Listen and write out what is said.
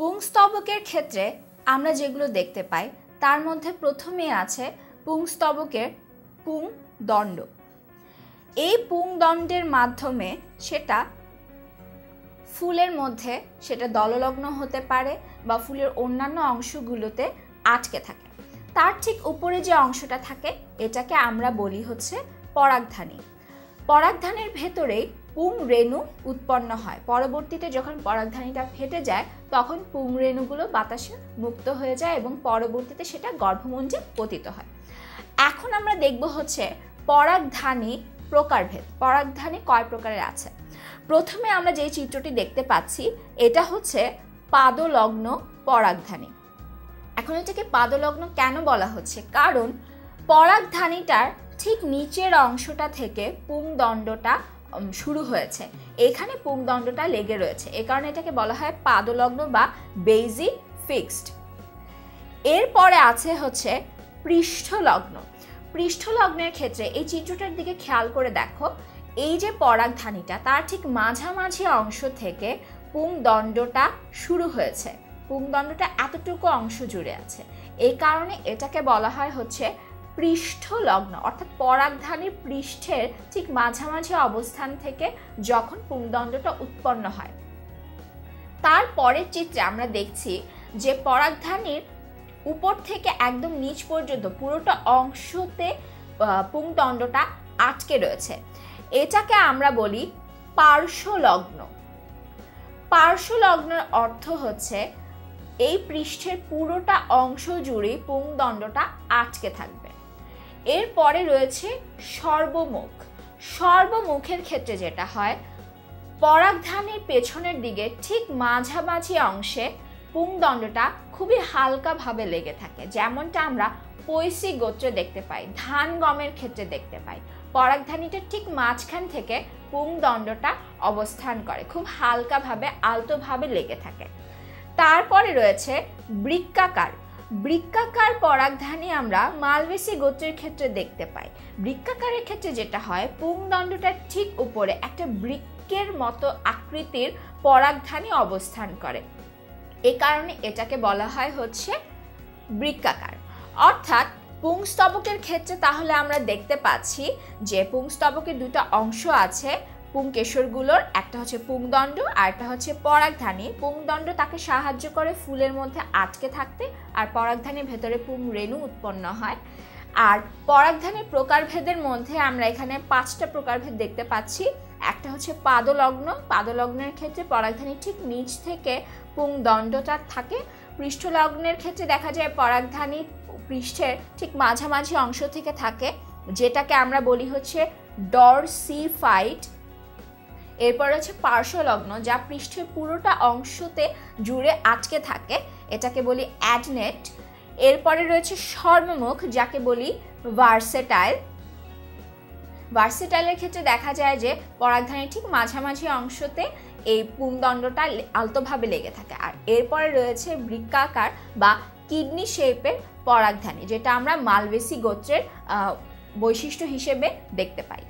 পুংস্তবকের ক্ষেত্রে আমরা যেগুলো দেখতে পাই তার মধ্যে প্রথমেই আছে পুংস্তবকের পুংদণ্ড। এই পুংদণ্ডের মাধ্যমে সেটা ফুলের মধ্যে সেটা দললগ্ন হতে পারে বা ফুলের অন্যান্য অংশগুলোতে আটকে থাকে। তার ঠিক উপরে যে অংশটা থাকে এটাকে আমরা বলি হচ্ছে পরাগধানী। পরাগধানীর ভেতরেই পুংরেণু উৎপন্ন হয়। পরবর্তীতে যখন পরাগধানীটা ফেটে যায় তখন পুংরেণুগুলো বাতাসে মুক্ত হয়ে যায় এবং পরবর্তীতে সেটা গর্ভমুঞ্জে পতিত হয়। এখন আমরা দেখব হচ্ছে পরাগধানী প্রকারভেদ। পরাগধানী কয় প্রকারের আছে। প্রথমে আমরা যে চিত্রটি দেখতে পাচ্ছি এটা হচ্ছে পাদলগ্ন পরাগধানী। এখন এটাকে পাদলগ্ন কেন বলা হচ্ছে, কারণ পরাগধানীটার ঠিক নিচের অংশটা থেকে পুংদণ্ডটা শুরু হয়েছে, এখানে পুংদণ্ডটা লেগে রয়েছে, এই কারণে এটাকে বলা হয় পাদলগ্ন বা বেজি ফিক্সড। এরপরে আছে হচ্ছে পৃষ্ঠলগ্ন। পৃষ্ঠলগ্নের ক্ষেত্রে এই চিত্রটার দিকে খেয়াল করে দেখো, এই যে পরাগধানীটা তার ঠিক মাঝামাঝি অংশ থেকে পুংদণ্ডটা শুরু হয়েছে, পুংদণ্ডটা এতটুকু অংশ জুড়ে আছে, এই কারণে এটাকে বলা হয় হচ্ছে পৃষ্ঠলগ্ন। অর্থাৎ পরাগধানীর পৃষ্ঠের ঠিক মাঝামাঝি অবস্থান থেকে যখন পুংদণ্ডটা উৎপন্ন হয়। তারপরের চিত্রে আমরা দেখছি যে পরাগধানীর উপর থেকে একদম নিচ পর্যন্ত পুরোটা অংশতে পুংদণ্ডটা আটকে রয়েছে, এটাকে আমরা বলি পার্শ্বলগ্ন। পার্শ্বলগ্নের অর্থ হচ্ছে এই পৃষ্ঠের পুরোটা অংশ জুড়ে পুংদণ্ডটা আটকে থাকবে। এরপরে রয়েছে সর্বমুখ। সর্বমুখের ক্ষেত্রে যেটা হয়, পরাগধানীর পেছনের দিকে ঠিক মাঝামাঝি অংশে পুংদণ্ডটা খুবই হালকাভাবে লেগে থাকে, যেমনটা আমরা পৈশী গোত্রে দেখতে পাই, ধান গমের ক্ষেত্রে দেখতে পাই। পরাগধানীটা ঠিক মাঝখান থেকে পুংদণ্ডটা অবস্থান করে, খুব হালকাভাবে আলতোভাবে লেগে থাকে। তারপরে রয়েছে বৃক্কাকার। বৃক্কাকার পরাগধানী আমরা মালবেসী গোত্রের ক্ষেত্রে দেখতে পাই। বৃক্কাকারের ক্ষেত্রে যেটা হয়, পুংদণ্ডটার ঠিক উপরে একটা বৃক্কের মতো আকৃতির পরাগধানী অবস্থান করে, এ কারণে এটাকে বলা হয় হচ্ছে বৃক্কাকার। অর্থাৎ পুংস্তবকের ক্ষেত্রে তাহলে আমরা দেখতে পাচ্ছি যে পুংস্তবকের দুটো অংশ আছে পুংকেশরগুলোর, একটা হচ্ছে পুংদণ্ড আর একটা হচ্ছে পরাগধানী। পুংদণ্ড তাকে সাহায্য করে ফুলের মধ্যে আটকে থাকতে, আর পরাগধানীর ভেতরে পুংরেণু উৎপন্ন হয়। আর পরাগধানীর প্রকারভেদের মধ্যে আমরা এখানে 5টা প্রকারভেদ দেখতে পাচ্ছি। একটা হচ্ছে পাদলগ্ন। পাদলগ্নের ক্ষেত্রে পরাগধানী ঠিক নিচ থেকে পুংদণ্ডটা থাকে। পৃষ্ঠলগ্নের ক্ষেত্রে দেখা যায় পরাগধানী পৃষ্ঠের ঠিক মাঝামাঝি অংশ থেকে থাকে, যেটাকে আমরা বলি হচ্ছে ডরসিফাইড। এরপর হচ্ছে পার্শ্বলগ্ন, যা পৃষ্ঠের পুরোটা অংশতে জুড়ে আটকে থাকে, এটাকে বলি অ্যাডনেট। এরপরে রয়েছে সর্বমুখ, যাকে বলি ভার্সেটাইল। ভার্সেটাইলের ক্ষেত্রে দেখা যায় যে পরাগধানীর ঠিক মাঝামাঝি অংশতে এই পুংদণ্ডটা আলতোভাবে লেগে থাকে। আর এরপরে রয়েছে বৃক্কাকার বা কিডনি শেপের পরাগধানী, যেটা আমরা মালবেসী গোত্রের বৈশিষ্ট্য হিসেবে দেখতে পাই।